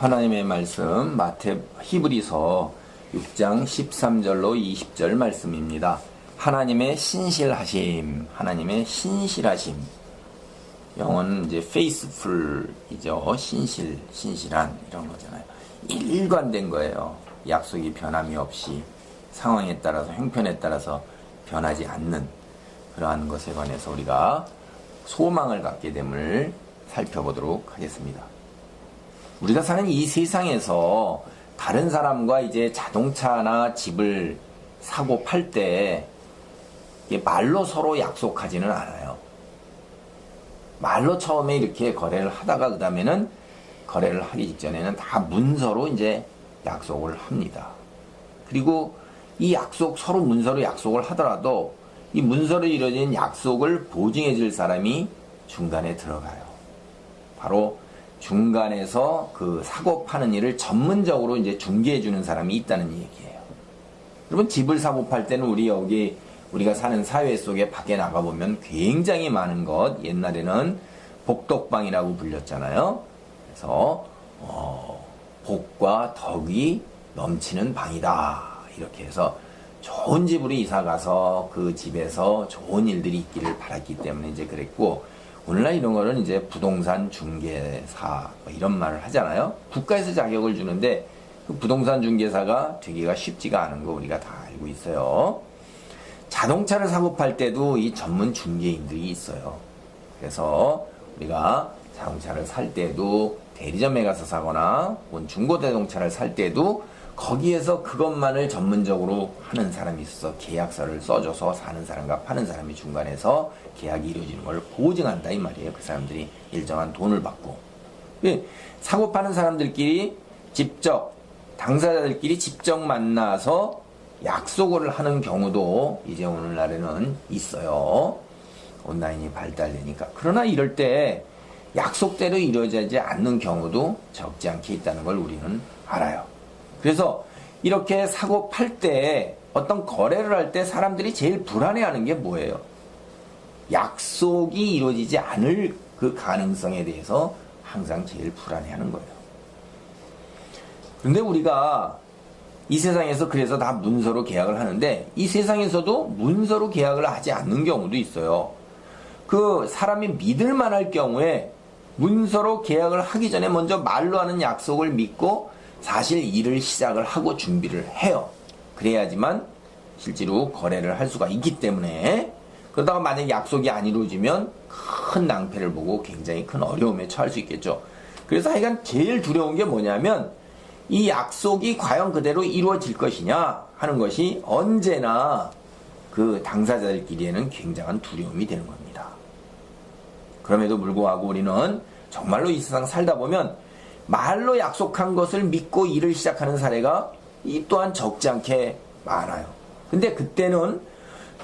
하나님의 말씀 히브리서 6장 13절로 20절 말씀입니다. 하나님의 신실하심, 하나님의 신실하심. 영어는 이제 faithful이죠. 신실한 이런 거잖아요. 일관된 거예요. 약속이 변함이 없이 상황에 따라서 형편에 따라서 변하지 않는 그러한 것에 관해서 우리가 소망을 갖게 됨을 살펴보도록 하겠습니다. 우리가 사는 이 세상에서 다른 사람과 이제 자동차나 집을 사고 팔 때 말로 서로 약속하지는 않아요. 말로 처음에 이렇게 거래를 하다가 그 다음에는 거래를 하기 직전에는 다 문서로 이제 약속을 합니다. 그리고 이 약속, 서로 문서로 약속을 하더라도 이 문서로 이루어진 약속을 보증해 줄 사람이 중간에 들어가요. 바로 중간에서 그 사고 파는 일을 전문적으로 이제 중개해 주는 사람이 있다는 얘기예요. 여러분, 집을 사고 팔 때는 우리가 사는 사회 속에 밖에 나가보면 굉장히 많은 것, 옛날에는 복덕방이라고 불렸잖아요. 그래서 복과 덕이 넘치는 방이다. 이렇게 해서 좋은 집으로 이사 가서 그 집에서 좋은 일들이 있기를 바랐기 때문에 이제 그랬고, 오늘날 이런 거는 이제 부동산 중개사 이런 말을 하잖아요. 국가에서 자격을 주는데 그 부동산 중개사가 되기가 쉽지가 않은 거 우리가 다 알고 있어요. 자동차를 사고 팔 때도 이 전문 중개인들이 있어요. 그래서 우리가 자동차를 살 때도 대리점에 가서 사거나 혹은 중고자동차를 살 때도 거기에서 그것만을 전문적으로 하는 사람이 있어서 계약서를 써줘서 사는 사람과 파는 사람이 중간에서 계약이 이루어지는 걸 보증한다 이 말이에요. 그 사람들이 일정한 돈을 받고. 사고 파는 사람들끼리 직접, 당사자들끼리 직접 만나서 약속을 하는 경우도 이제 오늘날에는 있어요. 온라인이 발달되니까. 그러나 이럴 때 약속대로 이루어지지 않는 경우도 적지 않게 있다는 걸 우리는 알아요. 그래서 이렇게 사고 팔 때 어떤 거래를 할 때 사람들이 제일 불안해하는 게 뭐예요? 약속이 이루어지지 않을 그 가능성에 대해서 항상 제일 불안해하는 거예요. 그런데 우리가 이 세상에서 그래서 다 문서로 계약을 하는데 이 세상에서도 문서로 계약을 하지 않는 경우도 있어요. 그 사람이 믿을 만할 경우에 문서로 계약을 하기 전에 먼저 말로 하는 약속을 믿고 사실 일을 시작을 하고 준비를 해요. 그래야지만 실제로 거래를 할 수가 있기 때문에. 그러다가 만약에 약속이 안 이루어지면 큰 낭패를 보고 굉장히 큰 어려움에 처할 수 있겠죠. 그래서 하여간 제일 두려운 게 뭐냐면 이 약속이 과연 그대로 이루어질 것이냐 하는 것이 언제나 그 당사자들끼리에는 굉장한 두려움이 되는 겁니다. 그럼에도 불구하고 우리는 정말로 이 세상 살다 보면 말로 약속한 것을 믿고 일을 시작하는 사례가 이 또한 적지 않게 많아요. 근데 그때는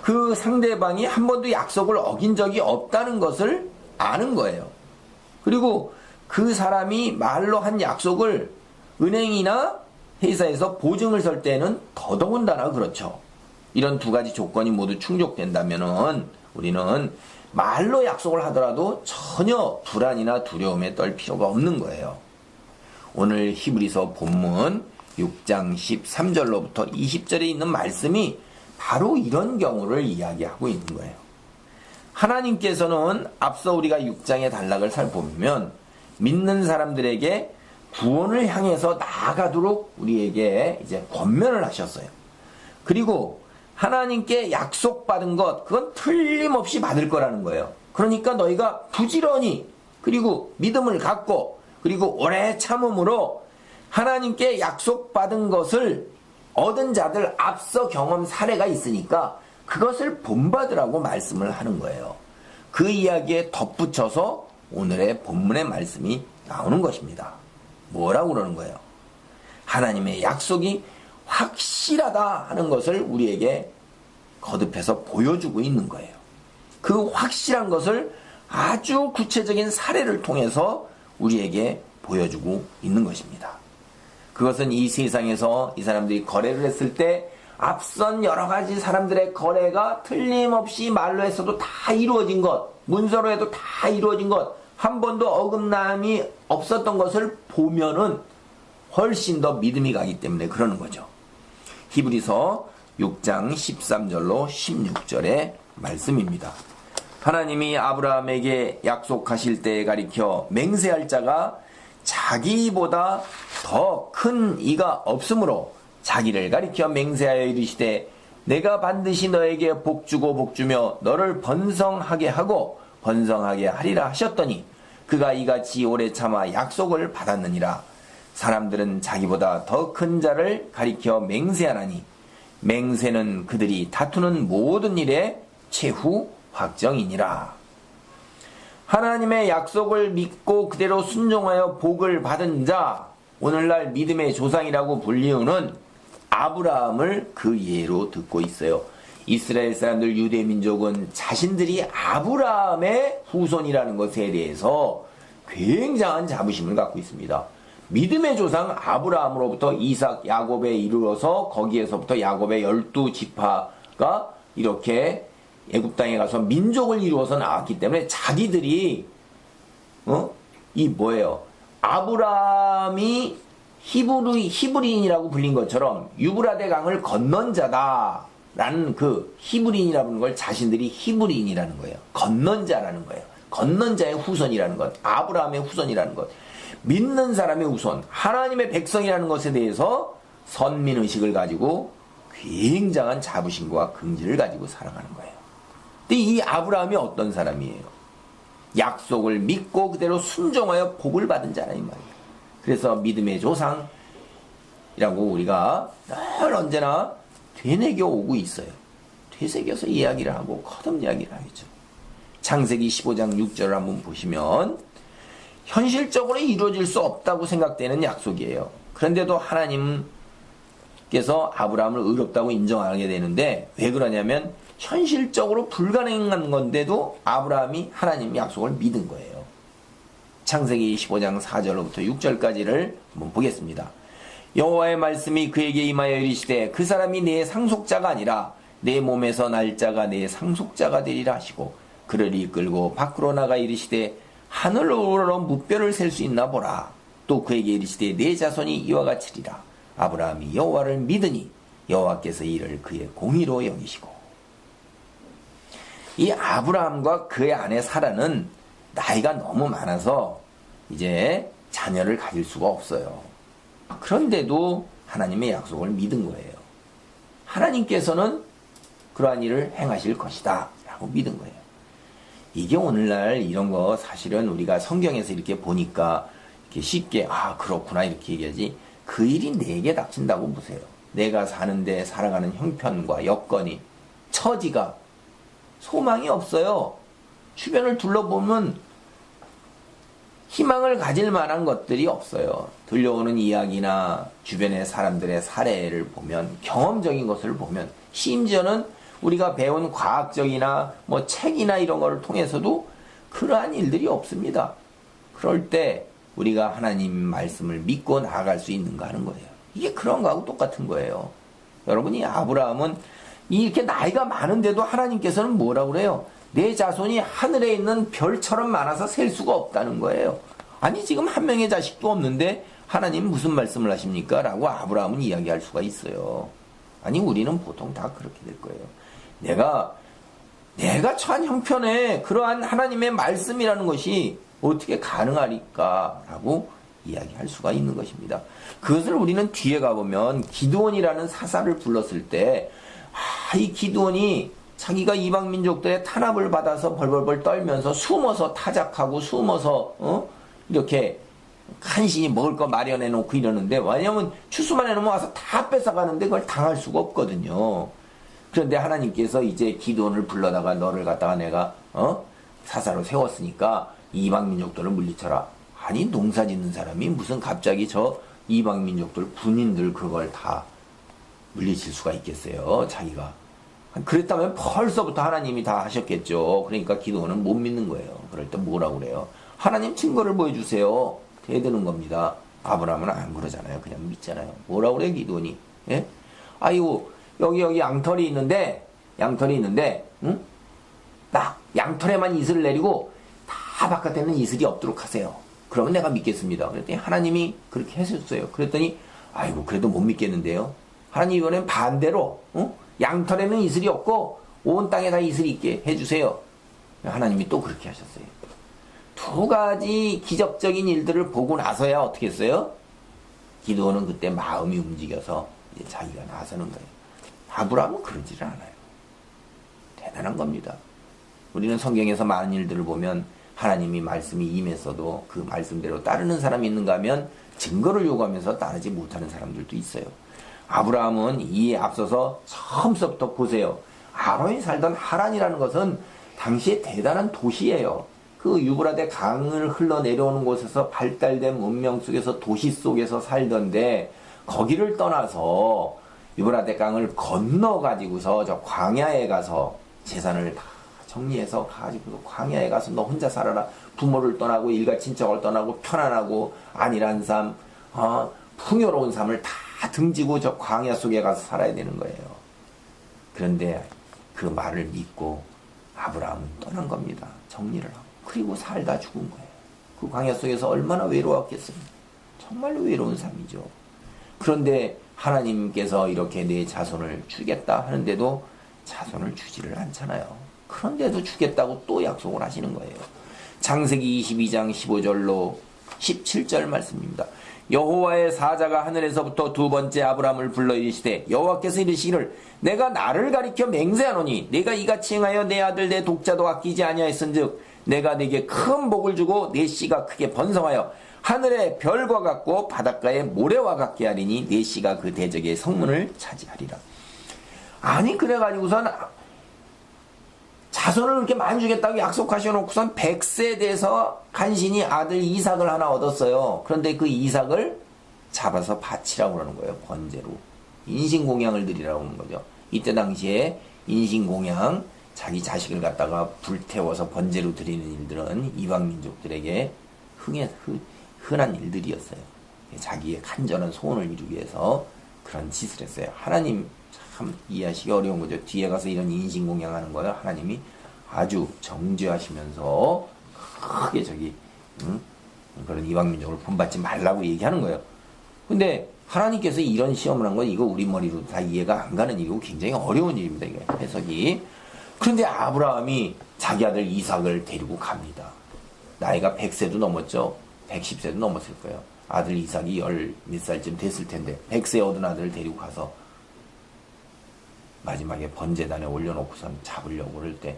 그 상대방이 한 번도 약속을 어긴 적이 없다는 것을 아는 거예요. 그리고 그 사람이 말로 한 약속을 은행이나 회사에서 보증을 설 때는 더더군다나 그렇죠. 이런 두 가지 조건이 모두 충족된다면은 우리는 말로 약속을 하더라도 전혀 불안이나 두려움에 떨 필요가 없는 거예요. 오늘 히브리서 본문 6장 13절로부터 20절에 있는 말씀이 바로 이런 경우를 이야기하고 있는 거예요. 하나님께서는 앞서 우리가 6장의 단락을 살펴보면 믿는 사람들에게 구원을 향해서 나아가도록 우리에게 이제 권면을 하셨어요. 그리고 하나님께 약속받은 것, 그건 틀림없이 받을 거라는 거예요. 그러니까 너희가 부지런히 그리고 믿음을 갖고 그리고 오래 참음으로 하나님께 약속받은 것을 얻은 자들 앞서 경험 사례가 있으니까 그것을 본받으라고 말씀을 하는 거예요. 그 이야기에 덧붙여서 오늘의 본문의 말씀이 나오는 것입니다. 뭐라고 그러는 거예요? 하나님의 약속이 확실하다 하는 것을 우리에게 거듭해서 보여주고 있는 거예요. 그 확실한 것을 아주 구체적인 사례를 통해서 우리에게 보여주고 있는 것입니다. 그것은 이 세상에서 이 사람들이 거래를 했을 때 앞선 여러 가지 사람들의 거래가 틀림없이 말로 했어도 다 이루어진 것, 문서로 해도 다 이루어진 것, 한 번도 어긋남이 없었던 것을 보면은 훨씬 더 믿음이 가기 때문에 그러는 거죠. 히브리서 6장 13절로 16절의 말씀입니다. 하나님이 아브라함에게 약속하실 때에 가리켜 맹세할 자가 자기보다 더 큰 이가 없으므로 자기를 가리켜 맹세하여 이르시되 내가 반드시 너에게 복주고 복주며 너를 번성하게 하고 번성하게 하리라 하셨더니 그가 이같이 오래 참아 약속을 받았느니라. 사람들은 자기보다 더 큰 자를 가리켜 맹세하나니 맹세는 그들이 다투는 모든 일의 최후 확정이니라. 하나님의 약속을 믿고 그대로 순종하여 복을 받은 자, 오늘날 믿음의 조상이라고 불리우는 아브라함을 그 예로 듣고 있어요. 이스라엘 사람들 유대민족은 자신들이 아브라함의 후손이라는 것에 대해서 굉장한 자부심을 갖고 있습니다. 믿음의 조상 아브라함으로부터 이삭, 야곱에 이르러서 거기에서부터 야곱의 12지파가 이렇게 애굽 땅에 가서 민족을 이루어서 나왔기 때문에 자기들이 이 뭐예요? 아브라함이 히브리인이라고 불린 것처럼 유브라데 강을 건넌 자다라는 그 히브리인이라는 걸 자신들이 히브리인이라는 거예요. 건넌 자라는 거예요. 건넌 자의 후손이라는 것, 아브라함의 후손이라는 것, 믿는 사람의 후손, 하나님의 백성이라는 것에 대해서 선민의식을 가지고 굉장한 자부심과 긍지를 가지고 살아가는 거예요. 근데 이 아브라함이 어떤 사람이에요? 약속을 믿고 그대로 순종하여 복을 받은 자라 이 말이에요. 그래서 믿음의 조상이라고 우리가 늘 언제나 되새겨 오고 있어요. 되새겨서 이야기를 하고 거듭 이야기를 하겠죠. 창세기 15장 6절을 한번 보시면 현실적으로 이루어질 수 없다고 생각되는 약속이에요. 그런데도 하나님께서 아브라함을 의롭다고 인정하게 되는데 왜 그러냐면 현실적으로 불가능한 건데도 아브라함이 하나님 약속을 믿은 거예요. 창세기 15장 4절로부터 6절까지를 한번 보겠습니다. 여호와의 말씀이 그에게 임하여 이르시되 그 사람이 내 상속자가 아니라 내 몸에서 날 자가 내 상속자가 되리라 하시고 그를 이끌고 밖으로 나가 이르시되 하늘로 우러러 무뼈를 셀 수 있나 보라. 또 그에게 이르시되 내 자손이 이와 같으리라. 아브라함이 여호와를 믿으니 여호와께서 이를 그의 공의로 여기시고. 이 아브라함과 그의 아내 사라는 나이가 너무 많아서 이제 자녀를 가질 수가 없어요. 그런데도 하나님의 약속을 믿은 거예요. 하나님께서는 그러한 일을 행하실 것이다 라고 믿은 거예요. 이게 오늘날 이런 거 사실은 우리가 성경에서 이렇게 보니까 이렇게 쉽게 그렇구나 이렇게 얘기하지, 그 일이 내게 닥친다고 보세요. 내가 사는데 살아가는 형편과 여건이, 처지가, 소망이 없어요. 주변을 둘러보면 희망을 가질 만한 것들이 없어요. 들려오는 이야기나 주변의 사람들의 사례를 보면, 경험적인 것을 보면, 심지어는 우리가 배운 과학적이나 뭐 책이나 이런 거를 통해서도 그러한 일들이 없습니다. 그럴 때 우리가 하나님 말씀을 믿고 나아갈 수 있는가 하는 거예요. 이게 그런 거하고 똑같은 거예요. 여러분이 아브라함은 이렇게 나이가 많은데도 하나님께서는 뭐라고 그래요? 내 자손이 하늘에 있는 별처럼 많아서 셀 수가 없다는 거예요. 아니 지금 한 명의 자식도 없는데 하나님 무슨 말씀을 하십니까? 라고 아브라함은 이야기할 수가 있어요. 아니 우리는 보통 다 그렇게 될 거예요. 내가 처한 형편에 그러한 하나님의 말씀이라는 것이 어떻게 가능하리까? 라고 이야기할 수가 있는 것입니다. 그것을 우리는 뒤에 가보면 기드온이라는 사사를 불렀을 때 이 기드온이 자기가 이방 민족들의 탄압을 받아서 벌벌벌 떨면서 숨어서 타작하고 숨어서 이렇게 간신히 먹을 거 마련해 놓고 이러는데, 왜냐면 추수만 해놓으면 와서 다 뺏어가는데 그걸 당할 수가 없거든요. 그런데 하나님께서 이제 기드온을 불러다가 너를 갖다가 내가 사사로 세웠으니까 이방 민족들을 물리쳐라. 아니 농사 짓는 사람이 무슨 갑자기 저 이방 민족들 군인들 그걸 다 물리칠 수가 있겠어요, 자기가. 그랬다면 벌써부터 하나님이 다 하셨겠죠. 그러니까 기도는 못 믿는 거예요. 그럴 때 뭐라고 그래요? 하나님 증거를 보여주세요. 대드는 겁니다. 아브라함은 안 그러잖아요. 그냥 믿잖아요. 뭐라고 그래요, 기도니? 예? 아이고, 여기 양털이 있는데, 딱 양털에만 이슬을 내리고 다 바깥에는 이슬이 없도록 하세요. 그러면 내가 믿겠습니다. 그랬더니 하나님이 그렇게 해줬어요. 그랬더니 아이고 그래도 못 믿겠는데요. 하나님 이번엔 반대로 양털에는 이슬이 없고 온 땅에 다 이슬이 있게 해주세요. 하나님이 또 그렇게 하셨어요. 두 가지 기적적인 일들을 보고 나서야 어떻게 했어요? 기드온은 그때 마음이 움직여서 이제 자기가 나서는 거예요. 아브라함은 그러지를 않아요. 대단한 겁니다. 우리는 성경에서 많은 일들을 보면 하나님이 말씀이 임했어도 그 말씀대로 따르는 사람이 있는가 하면 증거를 요구하면서 따르지 못하는 사람들도 있어요. 아브라함은 이에 앞서서 처음부터 보세요. 아브라함이 살던 하란이라는 것은 당시에 대단한 도시예요. 그 유브라데 강을 흘러내려오는 곳에서 발달된 문명 속에서 도시 속에서 살던데 거기를 떠나서 유브라데 강을 건너가지고서 저 광야에 가서 재산을 다 정리해서 가지고 광야에 가서 너 혼자 살아라. 부모를 떠나고 일가 친척을 떠나고 편안하고 안일한 삶, 풍요로운 삶을 다 등지고 저 광야 속에 가서 살아야 되는 거예요. 그런데 그 말을 믿고 아브라함은 떠난 겁니다. 정리를 하고. 그리고 살다 죽은 거예요. 그 광야 속에서 얼마나 외로웠겠습니까? 정말로 외로운 삶이죠. 그런데 하나님께서 이렇게 내 자손을 주겠다 하는데도 자손을 주지를 않잖아요. 그런데도 주겠다고 또 약속을 하시는 거예요. 창세기 22장 15절로 17절 말씀입니다. 여호와의 사자가 하늘에서부터 두 번째 아브라함을 불러 이르시되 여호와께서 이르시기를 내가 나를 가리켜 맹세하노니 내가 이같이 행하여 내 아들 내 독자도 아끼지 아니하였은즉 내가 네게 큰 복을 주고 네 씨가 크게 번성하여 하늘의 별과 같고 바닷가의 모래와 같게 하리니 네 씨가 그 대적의 성문을 차지하리라. 아니 그래가지고선 자손을 그렇게 많이 주겠다고 약속하셔놓고선 100세 돼서 간신히 아들 이삭을 하나 얻었어요. 그런데 그 이삭을 잡아서 바치라고 그러는 거예요. 번제로. 인신공양을 드리라고 하는 거죠. 이때 당시에 인신공양, 자기 자식을 갖다가 불태워서 번제로 드리는 일들은 이방민족들에게 흔한 일들이었어요. 자기의 간절한 소원을 이루기 위해서 그런 짓을 했어요. 하나님 참 이해하시기 어려운 거죠. 뒤에 가서 이런 인신공양하는 거예요. 하나님이 아주 정죄하시면서 크게 그런 이방민족을 본받지 말라고 얘기하는 거예요. 근데 하나님께서 이런 시험을 한 건 이거 우리 머리로 다 이해가 안 가는 일이고 굉장히 어려운 일입니다. 이게 해석이. 그런데 아브라함이 자기 아들 이삭을 데리고 갑니다. 나이가 100세도 넘었죠. 110세도 넘었을 거예요. 아들 이삭이 10몇 살쯤 됐을 텐데 100세 얻은 아들을 데리고 가서 마지막에 번제단에 올려놓고선 잡으려고 그럴 때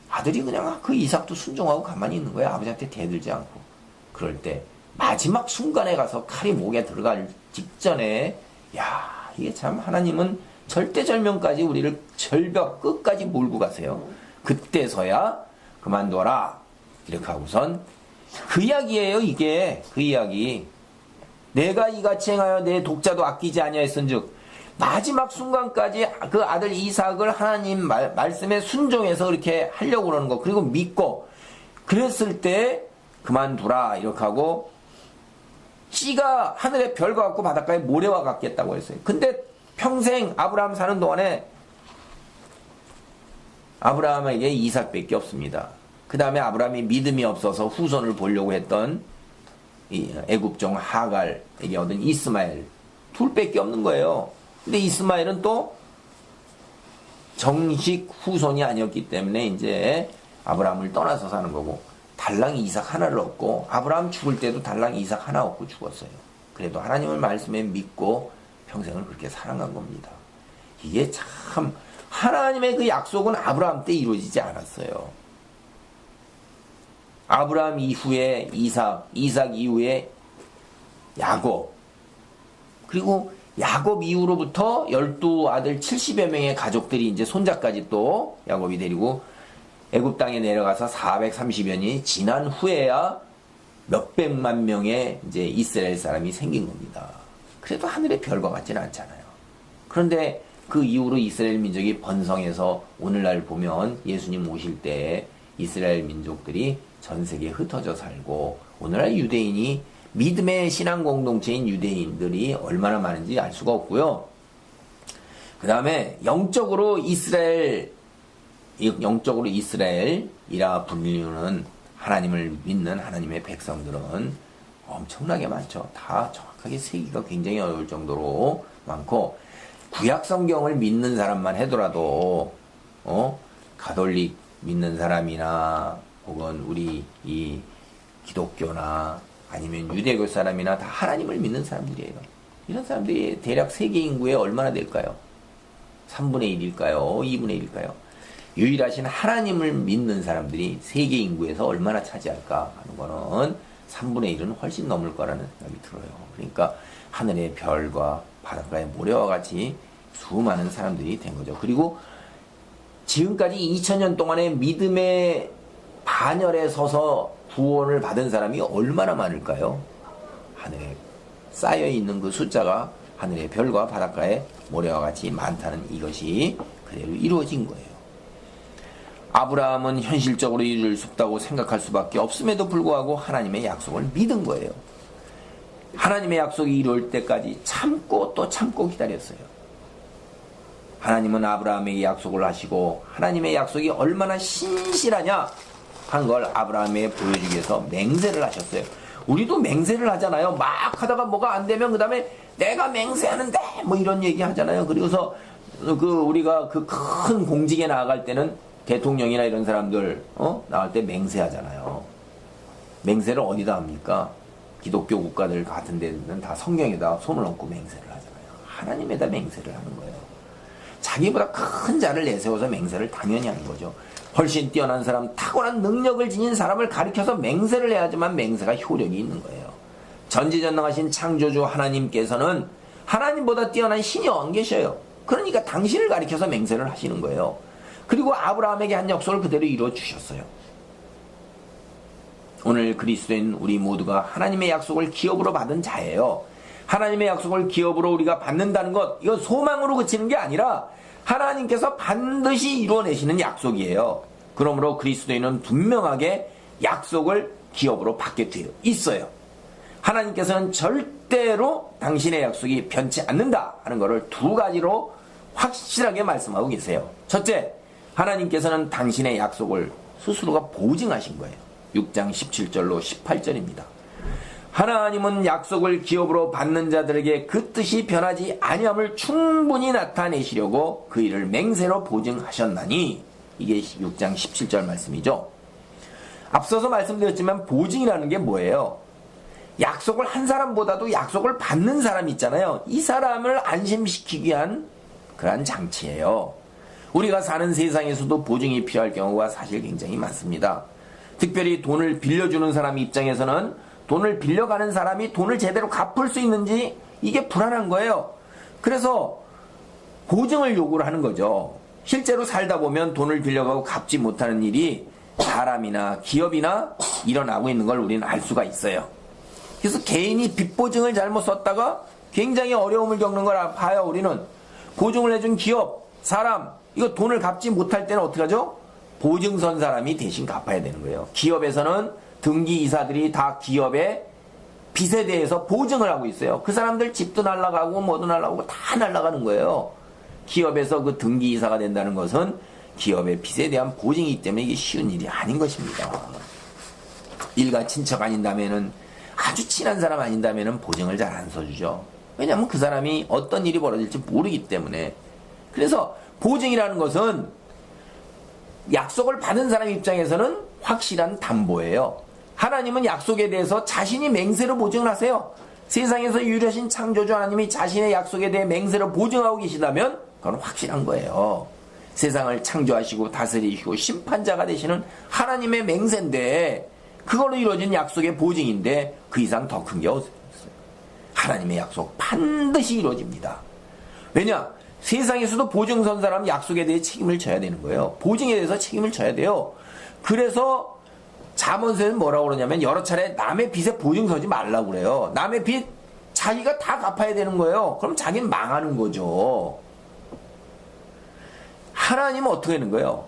아들이 그냥 그 이삭도 순종하고 가만히 있는 거야. 아버지한테 대들지 않고. 그럴 때 마지막 순간에 가서 칼이 목에 들어갈 직전에 이게 참 하나님은 절대절명까지 우리를 절벽 끝까지 몰고 가세요. 그때서야 그만둬라 이렇게 하고선 그 이야기예요. 이게 그 이야기. 내가 이같이 행하여 내 독자도 아끼지 아니하였은즉 마지막 순간까지 그 아들 이삭을 하나님 말씀에 순종해서 그렇게 하려고 그러는 거. 그리고 믿고 그랬을 때 그만두라 이렇게 하고 씨가 하늘의 별과 같고 바닷가의 모래와 같겠다고 했어요. 근데 평생 아브라함 사는 동안에 아브라함에게 이삭밖에 없습니다. 그 다음에 아브라함이 믿음이 없어서 후손을 보려고 했던 이 애굽종 하갈에게 얻은 이스마엘 둘밖에 없는 거예요. 근데 이스마엘은 또 정식 후손이 아니었기 때문에 이제 아브라함을 떠나서 사는 거고 달랑 이삭 하나를 얻고 아브라함 죽을 때도 달랑 이삭 하나 얻고 죽었어요. 그래도 하나님을 말씀에 믿고 평생을 그렇게 살아간 겁니다. 이게 참 하나님의 그 약속은 아브라함 때 이루어지지 않았어요. 아브라함 이후에 이삭 이후에 야곱, 그리고 야곱 이후로부터 12아들 70여 명의 가족들이 이제 손자까지 또 야곱이 데리고 애굽 땅에 내려가서 430년이 지난 후에야 몇백만 명의 이제 이스라엘 사람이 생긴 겁니다. 그래도 하늘의 별과 같지는 않잖아요. 그런데 그 이후로 이스라엘 민족이 번성해서 오늘날 보면 예수님 오실 때 이스라엘 민족들이 전 세계에 흩어져 살고 오늘날 유대인이 믿음의 신앙 공동체인 유대인들이 얼마나 많은지 알 수가 없고요. 그 다음에 영적으로 이스라엘이라 불리는 하나님을 믿는 하나님의 백성들은 엄청나게 많죠. 다 정확하게 세기가 굉장히 어려울 정도로 많고, 구약 성경을 믿는 사람만 하더라도 가톨릭 믿는 사람이나 혹은 우리 이 기독교나 아니면 유대교 사람이나 다 하나님을 믿는 사람들이에요. 이런 사람들이 대략 세계 인구에 얼마나 될까요? 3분의 1일까요? 2분의 1일까요? 유일하신 하나님을 믿는 사람들이 세계 인구에서 얼마나 차지할까 하는 거는 3분의 1은 훨씬 넘을 거라는 생각이 들어요. 그러니까 하늘의 별과 바닷가의 모래와 같이 수많은 사람들이 된 거죠. 그리고 지금까지 2000년 동안의 믿음의 반열에 서서 구원을 받은 사람이 얼마나 많을까요? 하늘에 쌓여있는 그 숫자가 하늘의 별과 바닷가의 모래와 같이 많다는 이것이 그대로 이루어진 거예요. 아브라함은 현실적으로 이룰 수 없다고 생각할 수밖에 없음에도 불구하고 하나님의 약속을 믿은 거예요. 하나님의 약속이 이룰 때까지 참고 또 참고 기다렸어요. 하나님은 아브라함에게 약속을 하시고 하나님의 약속이 얼마나 신실하냐 한 걸 아브라함에게 보여주기 위해서 맹세를 하셨어요. 우리도 맹세를 하잖아요. 막 하다가 뭐가 안 되면 그 다음에 내가 맹세하는데 뭐 이런 얘기 하잖아요. 그리고서 우리가 그 큰 공직에 나아갈 때는 대통령이나 이런 사람들 나갈 때 맹세하잖아요. 맹세를 어디다 합니까? 기독교 국가들 같은 데는 다 성경에다 손을 얹고 맹세를 하잖아요. 하나님에다 맹세를 하는 거예요. 자기보다 큰 자를 내세워서 맹세를 당연히 하는 거죠. 훨씬 뛰어난 사람, 탁월한 능력을 지닌 사람을 가리켜서 맹세를 해야지만 맹세가 효력이 있는 거예요. 전지전능하신 창조주 하나님께서는 하나님보다 뛰어난 신이 안 계셔요. 그러니까 당신을 가리켜서 맹세를 하시는 거예요. 그리고 아브라함에게 한 약속을 그대로 이루어 주셨어요. 오늘 그리스도인 우리 모두가 하나님의 약속을 기업으로 받은 자예요. 하나님의 약속을 기업으로 우리가 받는다는 것, 이건 소망으로 그치는 게 아니라 하나님께서 반드시 이루어내시는 약속이에요. 그러므로 그리스도인은 분명하게 약속을 기업으로 받게 되어 있어요. 하나님께서는 절대로 당신의 약속이 변치 않는다 하는 것을 두 가지로 확실하게 말씀하고 계세요. 첫째, 하나님께서는 당신의 약속을 스스로가 보증하신 거예요. 6장 17절로 18절입니다. 하나님은 약속을 기업으로 받는 자들에게 그 뜻이 변하지 아니함을 충분히 나타내시려고 그 일을 맹세로 보증하셨나니, 이게 6장 17절 말씀이죠. 앞서서 말씀드렸지만 보증이라는 게 뭐예요? 약속을 한 사람보다도 약속을 받는 사람이 있잖아요. 이 사람을 안심시키기 위한 그러한 장치예요. 우리가 사는 세상에서도 보증이 필요할 경우가 사실 굉장히 많습니다. 특별히 돈을 빌려주는 사람 입장에서는 돈을 빌려가는 사람이 돈을 제대로 갚을 수 있는지 이게 불안한 거예요. 그래서 보증을 요구를 하는 거죠. 실제로 살다 보면 돈을 빌려가고 갚지 못하는 일이 사람이나 기업이나 일어나고 있는 걸 우리는 알 수가 있어요. 그래서 개인이 빚보증을 잘못 썼다가 굉장히 어려움을 겪는 걸 봐요. 우리는 보증을 해준 기업, 사람, 이거 돈을 갚지 못할 때는 어떻게 하죠? 보증 선 사람이 대신 갚아야 되는 거예요. 기업에서는 등기이사들이 다 기업의 빚에 대해서 보증을 하고 있어요. 그 사람들 집도 날아가고 뭐도 날아가고 다 날아가는 거예요. 기업에서 그 등기이사가 된다는 것은 기업의 빚에 대한 보증이기 때문에 이게 쉬운 일이 아닌 것입니다. 일가 친척 아닌다면은, 아주 친한 사람 아닌다면은 보증을 잘 안 써주죠. 왜냐하면 그 사람이 어떤 일이 벌어질지 모르기 때문에. 그래서 보증이라는 것은 약속을 받은 사람 입장에서는 확실한 담보예요. 하나님은 약속에 대해서 자신이 맹세로 보증을 하세요. 세상에서 유일하신 창조주 하나님이 자신의 약속에 대해 맹세로 보증하고 계시다면 그건 확실한 거예요. 세상을 창조하시고 다스리시고 심판자가 되시는 하나님의 맹세인데, 그걸로 이루어진 약속의 보증인데 그 이상 더 큰 게 없어요. 하나님의 약속 반드시 이루어집니다. 왜냐? 세상에서도 보증 선 사람 약속에 대해 책임을 져야 되는 거예요. 보증에 대해서 책임을 져야 돼요. 그래서 잠언서에는 뭐라고 그러냐면 여러 차례 남의 빚에 보증 서지 말라고 그래요. 남의 빚 자기가 다 갚아야 되는 거예요. 그럼 자기는 망하는 거죠. 하나님은 어떻게 하는 거예요?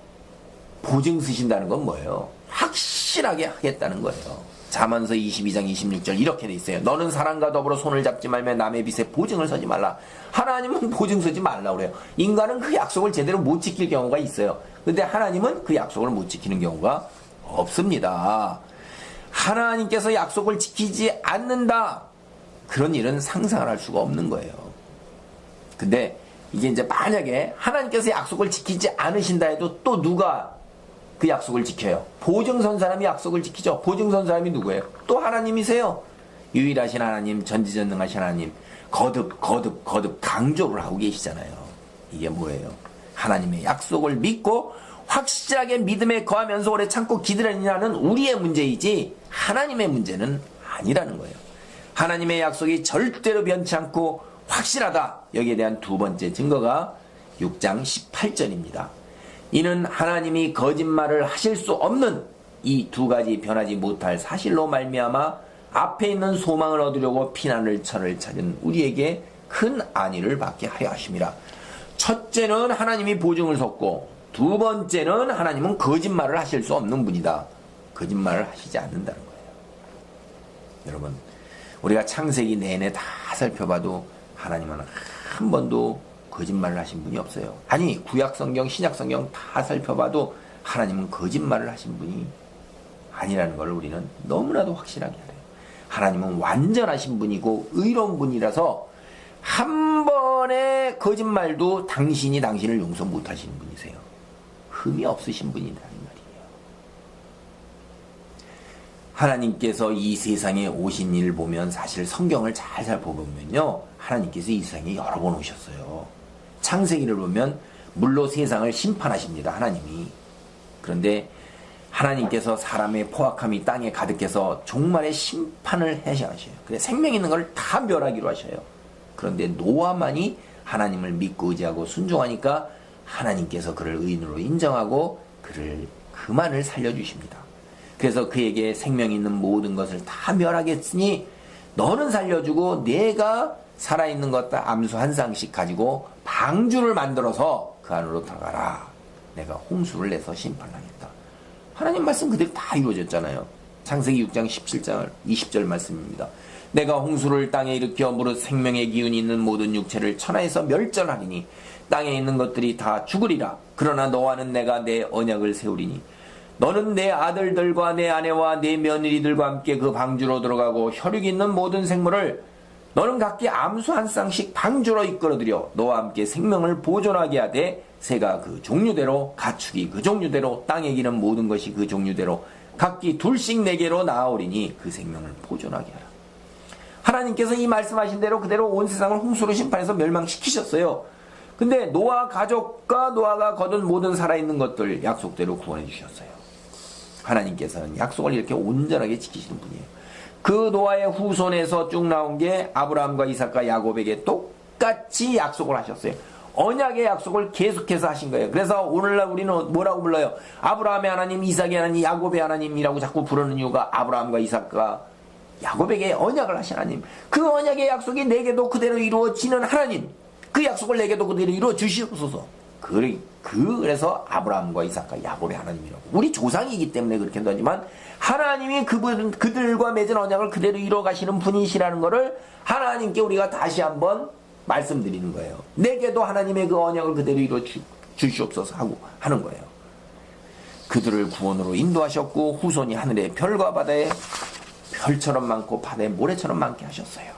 보증 쓰신다는 건 뭐예요? 확실하게 하겠다는 거예요. 잠언서 22장 26절 이렇게 돼 있어요. 너는 사람과 더불어 손을 잡지 말며 남의 빚에 보증을 서지 말라. 하나님은 보증 서지 말라고 그래요. 인간은 그 약속을 제대로 못 지킬 경우가 있어요. 근데 하나님은 그 약속을 못 지키는 경우가 없습니다. 하나님께서 약속을 지키지 않는다. 그런 일은 상상을 할 수가 없는 거예요. 근데 이게 이제 만약에 하나님께서 약속을 지키지 않으신다 해도 또 누가 그 약속을 지켜요? 보증선 사람이 약속을 지키죠. 보증선 사람이 누구예요? 또 하나님이세요. 유일하신 하나님, 전지전능하신 하나님, 거듭 강조를 하고 계시잖아요. 이게 뭐예요? 하나님의 약속을 믿고 확실하게 믿음에 거하면서 오래 참고 기다리라는 우리의 문제이지 하나님의 문제는 아니라는 거예요. 하나님의 약속이 절대로 변치 않고 확실하다. 여기에 대한 두 번째 증거가 6장 18절입니다. 이는 하나님이 거짓말을 하실 수 없는 이 두 가지 변하지 못할 사실로 말미암아 앞에 있는 소망을 얻으려고 피난을 철을 찾은 우리에게 큰 안위를 받게 하려 하심이라. 첫째는 하나님이 보증을 섰고 두 번째는 하나님은 거짓말을 하실 수 없는 분이다. 거짓말을 하시지 않는다는 거예요. 여러분, 우리가 창세기 내내 다 살펴봐도 하나님은 한 번도 거짓말을 하신 분이 없어요. 아니, 구약성경, 신약성경 다 살펴봐도 하나님은 거짓말을 하신 분이 아니라는 걸 우리는 너무나도 확실하게 알아요. 하나님은 완전하신 분이고 의로운 분이라서 한 번의 거짓말도 당신을 용서 못하시는 분이세요. 흠이 없으신 분이라는 말이에요. 하나님께서 이 세상에 오신 일을 보면 사실 성경을 잘 살펴보면요, 하나님께서 이 세상에 여러 번 오셨어요. 창세기를 보면 물로 세상을 심판하십니다. 하나님이. 그런데 하나님께서 사람의 포악함이 땅에 가득해서 종말의 심판을 하셔요. 그래, 생명 있는 걸 다 멸하기로 하셔요. 그런데 노아만이 하나님을 믿고 의지하고 순종하니까 하나님께서 그를 의인으로 인정하고 그를 그만을 살려주십니다. 그래서 그에게 생명 있는 모든 것을 다 멸하겠으니 너는 살려주고 내가 살아있는 것 다 암수 한 쌍씩 가지고 방주를 만들어서 그 안으로 들어가라. 내가 홍수를 내서 심판하겠다. 하나님 말씀 그대로 다 이루어졌잖아요. 창세기 6장 17절 20절 말씀입니다. 내가 홍수를 땅에 일으켜 무릇 생명의 기운이 있는 모든 육체를 천하에서 멸절하리니 땅에 있는 것들이 다 죽으리라. 그러나 너와는 내가 내 언약을 세우리니 너는 내 아들들과 내 아내와 내 며느리들과 함께 그 방주로 들어가고 혈육 있는 모든 생물을 너는 각기 암수 한 쌍씩 방주로 이끌어들여 너와 함께 생명을 보존하게 하되 새가 그 종류대로 가축이 그 종류대로 땅에 기는 모든 것이 그 종류대로 각기 둘씩 내게로 나아오리니 그 생명을 보존하게 하라. 하나님께서 이 말씀하신 대로 그대로 온 세상을 홍수로 심판해서 멸망시키셨어요. 근데 노아 가족과 노아가 거둔 모든 살아있는 것들 약속대로 구원해 주셨어요. 하나님께서는 약속을 이렇게 온전하게 지키시는 분이에요. 그 노아의 후손에서 쭉 나온 게 아브라함과 이삭과 야곱에게 똑같이 약속을 하셨어요. 언약의 약속을 계속해서 하신 거예요. 그래서 오늘날 우리는 뭐라고 불러요? 아브라함의 하나님, 이삭의 하나님, 야곱의 하나님이라고 자꾸 부르는 이유가 아브라함과 이삭과 야곱에게 언약을 하신 하나님. 그 언약의 약속이 내게도 그대로 이루어지는 하나님. 그 약속을 내게도 그대로 이루어 주시옵소서. 그래서 아브라함과 이삭과 야곱의 하나님이라고. 우리 조상이기 때문에 그렇게 한다지만 하나님이 그들과 맺은 언약을 그대로 이루어 가시는 분이시라는 것을 하나님께 우리가 다시 한번 말씀드리는 거예요. 내게도 하나님의 그 언약을 그대로 이루어 주시옵소서 하고 하는 거예요. 그들을 구원으로 인도하셨고 후손이 하늘의 별과 바다에 별처럼 많고 바다에 모래처럼 많게 하셨어요.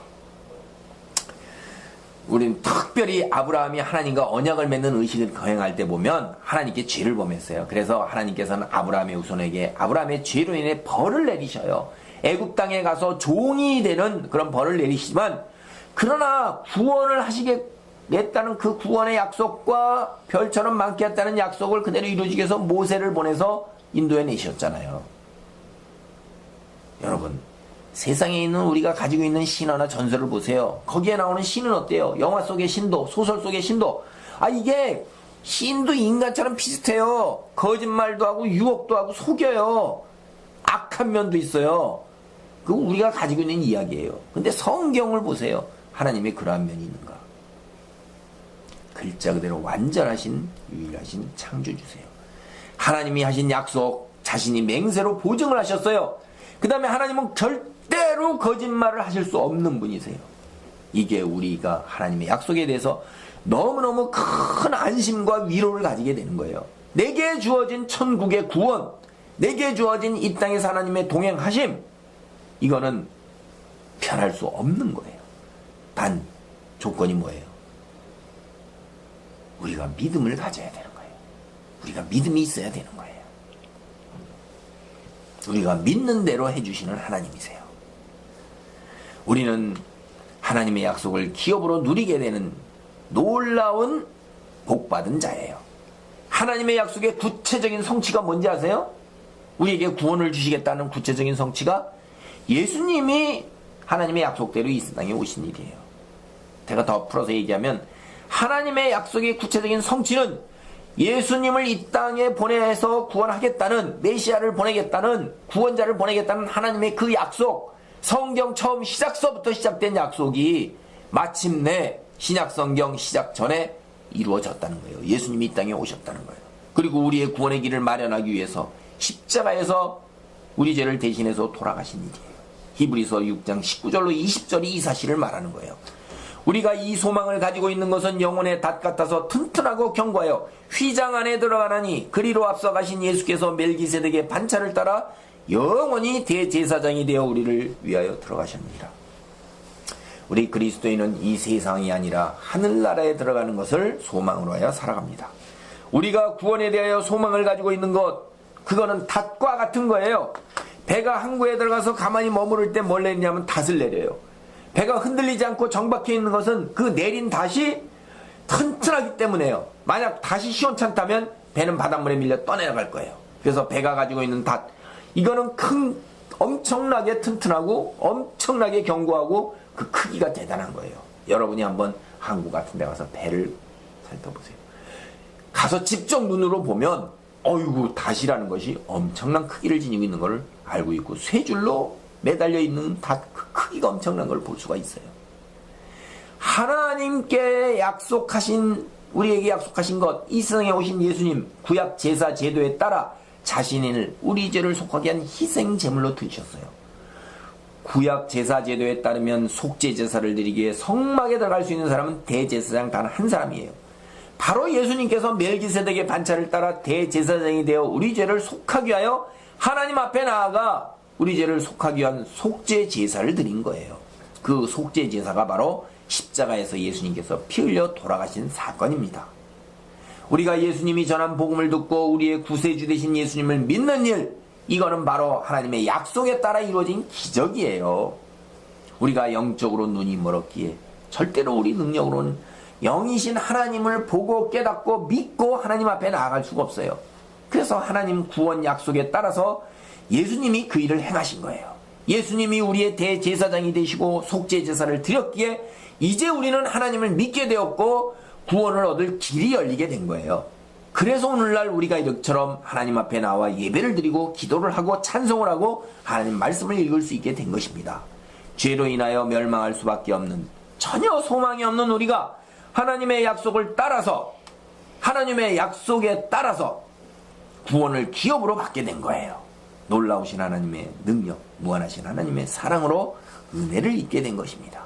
우리는 특별히 아브라함이 하나님과 언약을 맺는 의식을 거행할 때 보면 하나님께 죄를 범했어요. 그래서 하나님께서는 아브라함의 후손에게 아브라함의 죄로 인해 벌을 내리셔요. 애굽 땅에 가서 종이 되는 그런 벌을 내리시지만 그러나 구원을 하시겠다는 그 구원의 약속과 별처럼 많게 했다는 약속을 그대로 이루어지기 위해서 모세를 보내서 인도해 내셨잖아요. 여러분, 세상에 있는 우리가 가지고 있는 신화나 전설을 보세요. 거기에 나오는 신은 어때요? 영화 속의 신도, 소설 속의 신도. 이게 신도 인간처럼 비슷해요. 거짓말도 하고 유혹도 하고 속여요. 악한 면도 있어요. 그거 우리가 가지고 있는 이야기예요. 근데 성경을 보세요. 하나님의 그러한 면이 있는가? 글자 그대로 완전하신 유일하신 창조주세요. 하나님이 하신 약속 자신이 맹세로 보증을 하셨어요. 그 다음에 하나님은 절대로 거짓말을 하실 수 없는 분이세요. 이게 우리가 하나님의 약속에 대해서 너무너무 큰 안심과 위로를 가지게 되는 거예요. 내게 주어진 천국의 구원, 내게 주어진 이 땅에서 하나님의 동행하심, 이거는 변할 수 없는 거예요. 단 조건이 뭐예요? 우리가 믿음을 가져야 되는 거예요. 우리가 믿음이 있어야 되는 거예요. 우리가 믿는 대로 해주시는 하나님이세요. 우리는 하나님의 약속을 기업으로 누리게 되는 놀라운 복받은 자예요. 하나님의 약속의 구체적인 성취가 뭔지 아세요? 우리에게 구원을 주시겠다는 구체적인 성취가 예수님이 하나님의 약속대로 이 땅에 오신 일이에요. 제가 더 풀어서 얘기하면 하나님의 약속의 구체적인 성취는 예수님을 이 땅에 보내서 구원하겠다는, 메시아를 보내겠다는, 구원자를 보내겠다는 하나님의 그 약속, 성경 처음 시작서부터 시작된 약속이 마침내 신약성경 시작 전에 이루어졌다는 거예요. 예수님이 이 땅에 오셨다는 거예요. 그리고 우리의 구원의 길을 마련하기 위해서 십자가에서 우리 죄를 대신해서 돌아가신 일이에요. 히브리서 6장 19절로 20절이 이 사실을 말하는 거예요. 우리가 이 소망을 가지고 있는 것은 영혼의 닷 같아서 튼튼하고 견고하여 휘장 안에 들어가나니, 그리로 앞서 가신 예수께서 멜기세덱의 반차를 따라 영원히 대제사장이 되어 우리를 위하여 들어가셨느니라. 우리 그리스도인은 이 세상이 아니라 하늘나라에 들어가는 것을 소망으로 하여 살아갑니다. 우리가 구원에 대하여 소망을 가지고 있는 것, 그거는 닷과 같은 거예요. 배가 항구에 들어가서 가만히 머무를 때 뭘 내리냐면 닷을 내려요. 배가 흔들리지 않고 정박해 있는 것은 그 내린 닷이 튼튼하기 때문에요. 만약 닷이 시원찮다면 배는 바닷물에 밀려 떠내려갈 거예요. 그래서 배가 가지고 있는 닷, 이거는 엄청나게 튼튼하고 엄청나게 견고하고 그 크기가 대단한 거예요. 여러분이 한번 항구 같은 데 가서 배를 살펴보세요. 가서 직접 눈으로 보면 어이구, 닷이라는 것이 엄청난 크기를 지니고 있는 걸 알고 있고, 쇠줄로 매달려 있는 닷 그 크기가 엄청난 걸 볼 수가 있어요. 하나님께 약속하신, 우리에게 약속하신 것, 이 세상에 오신 예수님, 구약 제사 제도에 따라 자신을 우리 죄를 속하게 한 희생 제물로 드리셨어요. 구약 제사 제도에 따르면 속죄 제사를 드리기에 성막에 들어갈 수 있는 사람은 대제사장 단 한 사람이에요. 바로 예수님께서 멜기세덱의 반차를 따라 대제사장이 되어 우리 죄를 속하기 위하여 하나님 앞에 나아가 우리 죄를 속하기 위한 속죄 제사를 드린 거예요. 그 속죄 제사가 바로 십자가에서 예수님께서 피 흘려 돌아가신 사건입니다. 우리가 예수님이 전한 복음을 듣고 우리의 구세주 되신 예수님을 믿는 일, 이거는 바로 하나님의 약속에 따라 이루어진 기적이에요. 우리가 영적으로 눈이 멀었기에 절대로 우리 능력으로는 영이신 하나님을 보고 깨닫고 믿고 하나님 앞에 나아갈 수가 없어요. 그래서 하나님 구원 약속에 따라서 예수님이 그 일을 행하신 거예요. 예수님이 우리의 대제사장이 되시고 속죄 제사를 드렸기에 이제 우리는 하나님을 믿게 되었고 구원을 얻을 길이 열리게 된 거예요. 그래서 오늘날 우리가 이처럼 하나님 앞에 나와 예배를 드리고 기도를 하고 찬송을 하고 하나님 말씀을 읽을 수 있게 된 것입니다. 죄로 인하여 멸망할 수밖에 없는, 전혀 소망이 없는 우리가 하나님의 약속을 따라서, 하나님의 약속에 따라서 구원을 기업으로 받게 된 거예요. 놀라우신 하나님의 능력, 무한하신 하나님의 사랑으로 은혜를 입게 된 것입니다.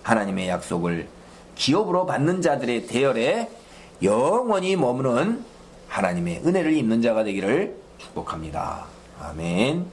하나님의 약속을 기업으로 받는 자들의 대열에 영원히 머무는 하나님의 은혜를 입는 자가 되기를 축복합니다. 아멘.